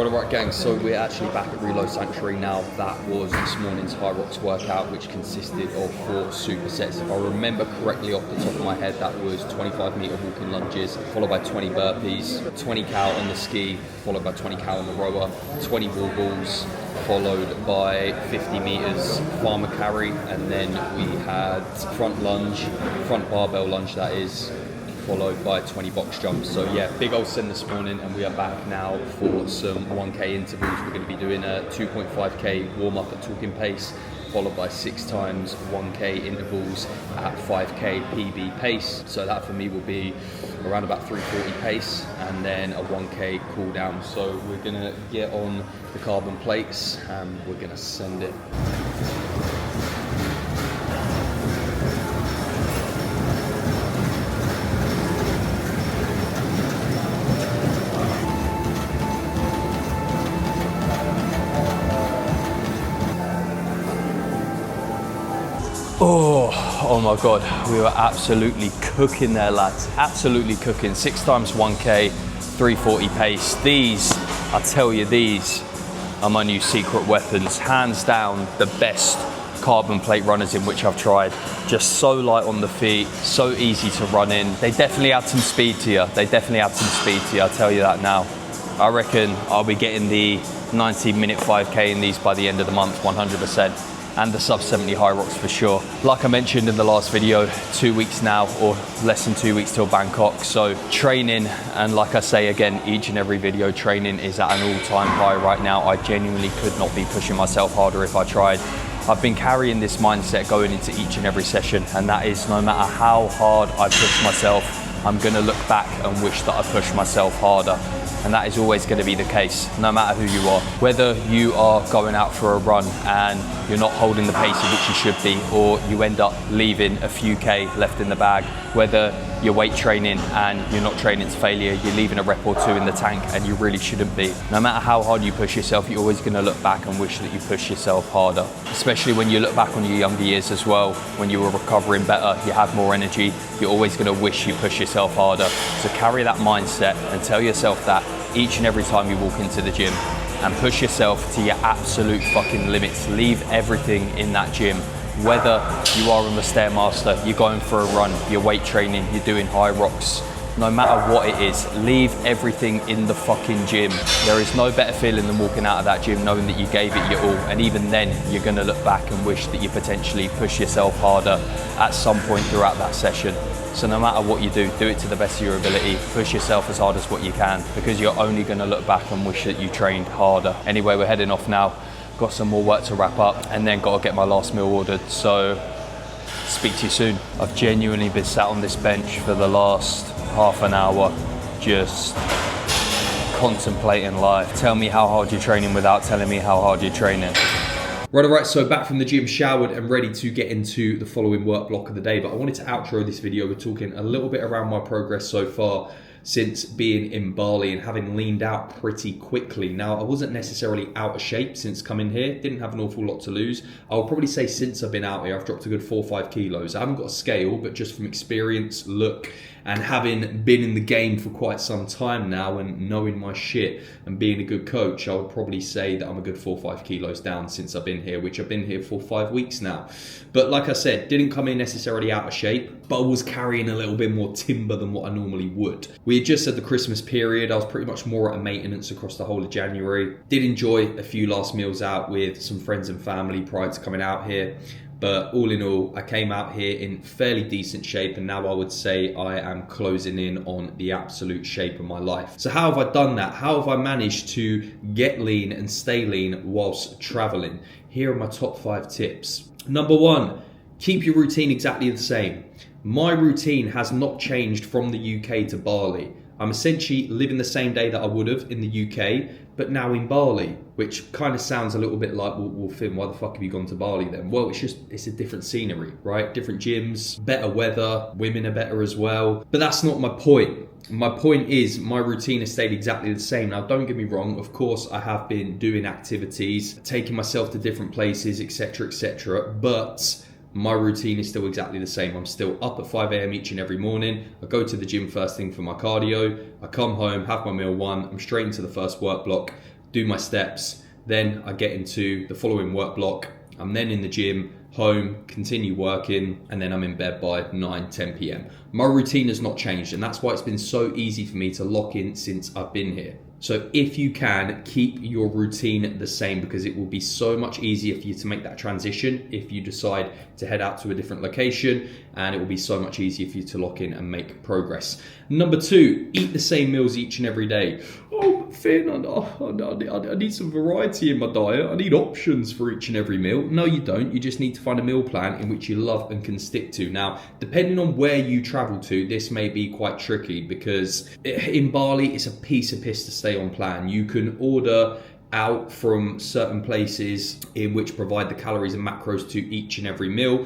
Well, alright gang, so we're actually back at Reload Sanctuary now. That was this morning's HYROX workout, which consisted of 4 supersets. If I remember correctly off the top of my head, that was 25 meter walking lunges, followed by 20 burpees, 20 cal on the ski, followed by 20 cal on the rower, 20 wall balls, followed by 50 meters farmer carry, and then we had front barbell lunge that is, followed by 20 box jumps. So yeah, big old send this morning, and we are back now for some 1K intervals. We're going to be doing a 2.5K warm up at talking pace, followed by 6 times 1K intervals at 5K PB pace. So that for me will be around about 340 pace, and then a 1K cool down. So we're going to get on the carbon plates and we're going to send it. Oh my God, we were absolutely cooking there, lads. Absolutely cooking. 6 times 1K, 340 pace. These, I tell you, these are my new secret weapons. Hands down, the best carbon plate runners in which I've tried. Just so light on the feet, so easy to run in. They definitely add some speed to you. I'll tell you that now. I reckon I'll be getting the 90-minute 5K in these by the end of the month, 100%. And the sub 70 HYROX for sure. Like I mentioned in the last video, 2 weeks now, or less than 2 weeks till Bangkok. So training, and like I say again, each and every video, training is at an all-time high right now. I genuinely could not be pushing myself harder if I tried. I've been carrying this mindset going into each and every session, and that is no matter how hard I push myself, I'm gonna look back and wish that I pushed myself harder. And that is always going to be the case, no matter who you are. Whether you are going out for a run and you're not holding the pace at which you should be, or you end up leaving a few K left in the bag, whether you're weight training and you're not training to failure, you're leaving a rep or 2 in the tank and you really shouldn't be. No matter how hard you push yourself, you're always going to look back and wish that you pushed yourself harder. Especially when you look back on your younger years as well, when you were recovering better, you have more energy, you're always going to wish you pushed yourself harder. So carry that mindset and tell yourself that each and every time you walk into the gym, and push yourself to your absolute fucking limits. Leave everything in that gym. Whether you are on the Stairmaster, you're going for a run, you're weight training, you're doing HYROX, no matter what it is, leave everything in the fucking gym. There is no better feeling than walking out of that gym knowing that you gave it your all, and even then you're gonna look back and wish that you potentially pushed yourself harder at some point throughout that session. So no matter what you do it to the best of your ability, push yourself as hard as what you can, because you're only gonna look back and wish that you trained harder. Anyway, we're heading off now. Got some more work to wrap up, and then gotta get my last meal ordered. So speak to you soon. I've genuinely been sat on this bench for the last half an hour, just contemplating life. Tell me how hard you're training without telling me how hard you're training. Right, all right, so back from the gym, showered and ready to get into the following work block of the day. But I wanted to outro this video with talking a little bit around my progress so far since being in Bali and having leaned out pretty quickly. Now, I wasn't necessarily out of shape since coming here, didn't have an awful lot to lose. I'll probably say since I've been out here, I've dropped a good 4 or 5 kilos. I haven't got a scale, but just from experience, look, and having been in the game for quite some time now and knowing my shit and being a good coach, I would probably say that I'm a good 4 or 5 kilos down since I've been here, which I've been here for 5 weeks now. But like I said, didn't come in necessarily out of shape, but I was carrying a little bit more timber than what I normally would. We had just had the Christmas period. I was pretty much more at a maintenance across the whole of January. Did enjoy a few last meals out with some friends and family prior to coming out here. But all in all, I came out here in fairly decent shape, and now I would say I am closing in on the absolute shape of my life. So how have I done that? How have I managed to get lean and stay lean whilst traveling? Here are my top 5 tips. Number 1, keep your routine exactly the same. My routine has not changed from the UK to Bali. I'm essentially living the same day that I would have in the UK, but now in Bali, which kind of sounds a little bit like, well, Finn, why the fuck have you gone to Bali then? Well, it's a different scenery, right? Different gyms, better weather, women are better as well. But that's not my point. My point is my routine has stayed exactly the same. Now, don't get me wrong. Of course, I have been doing activities, taking myself to different places, etc., but my routine is still exactly the same. I'm still up at 5 a.m. each and every morning. I go to the gym first thing for my cardio. I come home, have my meal 1. I'm straight into the first work block. do my steps, then I get into the following work block. I'm then in the gym, home, continue working, and then I'm in bed by 9, 10 p.m. My routine has not changed, and that's why it's been so easy for me to lock in since I've been here. So if you can, keep your routine the same, because it will be so much easier for you to make that transition if you decide to head out to a different location, and it will be so much easier for you to lock in and make progress. Number 2, eat the same meals each and every day. Oh, Finn, I need some variety in my diet. I need options for each and every meal. No, you don't. You just need to find a meal plan in which you love and can stick to. Now, depending on where you travel to, this may be quite tricky, because in Bali, it's a piece of piss to stay on plan. You can order out from certain places in which provide the calories and macros to each and every meal.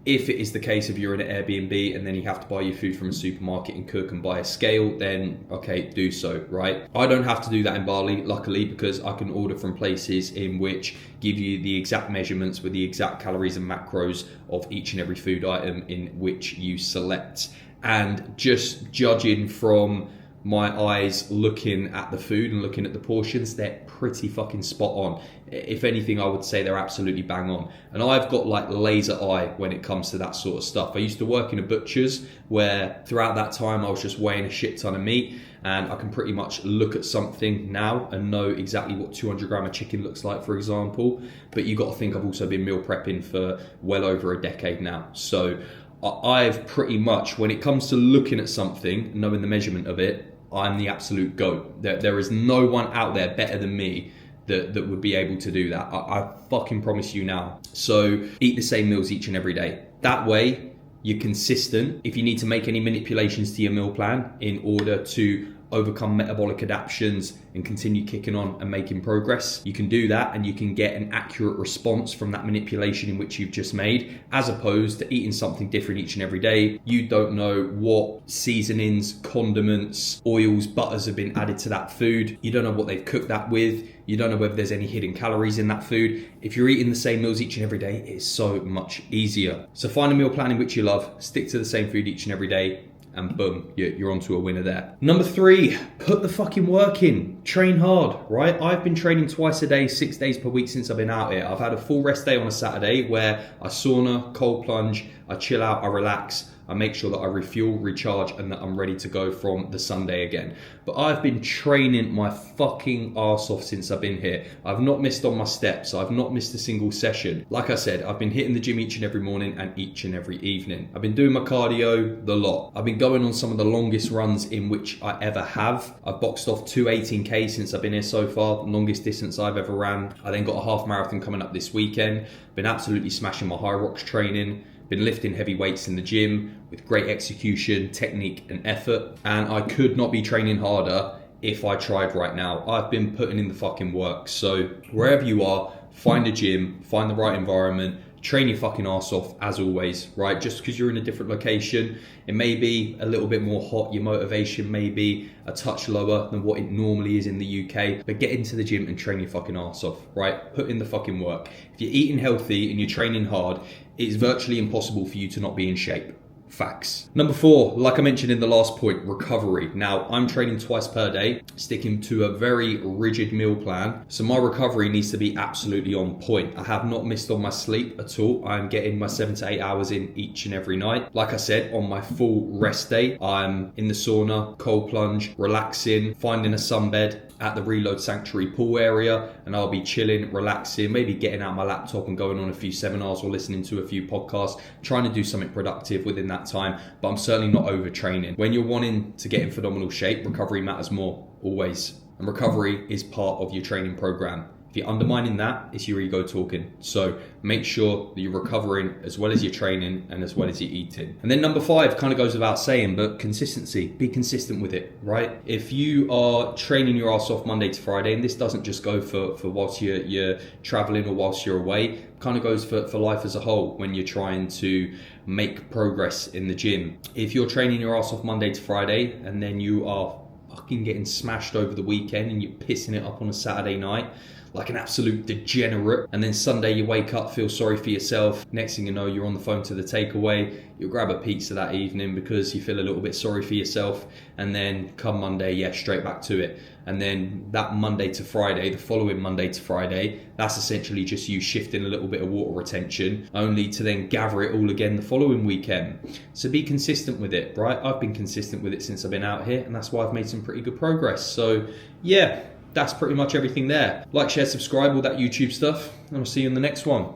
If it is the case of you're in an Airbnb and then you have to buy your food from a supermarket and cook and buy a scale, then okay, do so, right? I don't have to do that in Bali, luckily, because I can order from places in which give you the exact measurements with the exact calories and macros of each and every food item in which you select. And just judging from my eyes looking at the food and looking at the portions, they're pretty fucking spot on. If anything, I would say they're absolutely bang on. And I've got like laser eye when it comes to that sort of stuff. I used to work in a butcher's where throughout that time I was just weighing a shit ton of meat, and I can pretty much look at something now and know exactly what 200 gram of chicken looks like, for example. But you got to think I've also been meal prepping for well over a decade now. So I've pretty much, when it comes to looking at something, knowing the measurement of it, I'm the absolute GOAT. There is no one out there better than me that would be able to do that. I fucking promise you now. So eat the same meals each and every day. That way, you're consistent. If you need to make any manipulations to your meal plan in order to overcome metabolic adaptations and continue kicking on and making progress, you can do that, and you can get an accurate response from that manipulation in which you've just made, as opposed to eating something different each and every day. You don't know what seasonings, condiments, oils, butters have been added to that food. You don't know what they've cooked that with. You don't know whether there's any hidden calories in that food. If you're eating the same meals each and every day, it's so much easier. So find a meal plan in which you love, stick to the same food each and every day, and boom, you're onto a winner there. Number 3, put the fucking work in. Train hard, right? I've been training twice a day, 6 days per week since I've been out here. I've had a full rest day on a Saturday where I sauna, cold plunge, I chill out, I relax, I make sure that I refuel, recharge, and that I'm ready to go from the Sunday again. But I've been training my fucking arse off since I've been here. I've not missed on my steps. I've not missed a single session. Like I said, I've been hitting the gym each and every morning and each and every evening. I've been doing my cardio, the lot. I've been going on some of the longest runs in which I ever have. I've boxed off 2 18K since I've been here so far, the longest distance I've ever ran. I then got a half marathon coming up this weekend. Been absolutely smashing my high rocks training. Been lifting heavy weights in the gym with great execution, technique and effort. And I could not be training harder if I tried right now. I've been putting in the fucking work. So wherever you are, find a gym, find the right environment, train your fucking arse off as always, right? Just because you're in a different location, it may be a little bit more hot, your motivation may be a touch lower than what it normally is in the UK, but get into the gym and train your fucking arse off, right? Put in the fucking work. If you're eating healthy and you're training hard, it's virtually impossible for you to not be in shape. Facts. Number 4, like I mentioned in the last point, recovery. Now, I'm training twice per day, sticking to a very rigid meal plan. So my recovery needs to be absolutely on point. I have not missed on my sleep at all. I'm getting my 7 to 8 hours in each and every night. Like I said, on my full rest day, I'm in the sauna, cold plunge, relaxing, finding a sunbed at the Reload Sanctuary pool area, and I'll be chilling, relaxing, maybe getting out my laptop and going on a few seminars or listening to a few podcasts, trying to do something productive within that time, but I'm certainly not overtraining. When you're wanting to get in phenomenal shape, recovery matters more, always. And recovery is part of your training program. If you're undermining that, it's your ego talking. So make sure that you're recovering as well as you're training and as well as you're eating. And then number 5 kind of goes without saying, but consistency. Be consistent with it, right? If you are training your ass off Monday to Friday, and this doesn't just go for whilst you're traveling or whilst you're away, kind of goes for life as a whole when you're trying to make progress in the gym. If you're training your ass off Monday to Friday and then you are fucking getting smashed over the weekend and you're pissing it up on a Saturday night like an absolute degenerate, and then Sunday you wake up, feel sorry for yourself, next thing you know you're on the phone to the takeaway, you'll grab a pizza that evening because you feel a little bit sorry for yourself, and then come Monday, straight back to it. And then that Monday to Friday, the following Monday to Friday, that's essentially just you shifting a little bit of water retention, only to then gather it all again the following weekend. So be consistent with it, right? I've been consistent with it since I've been out here, and that's why I've made some pretty good progress. So yeah, that's pretty much everything there. Like, share, subscribe, all that YouTube stuff, and I'll see you in the next one.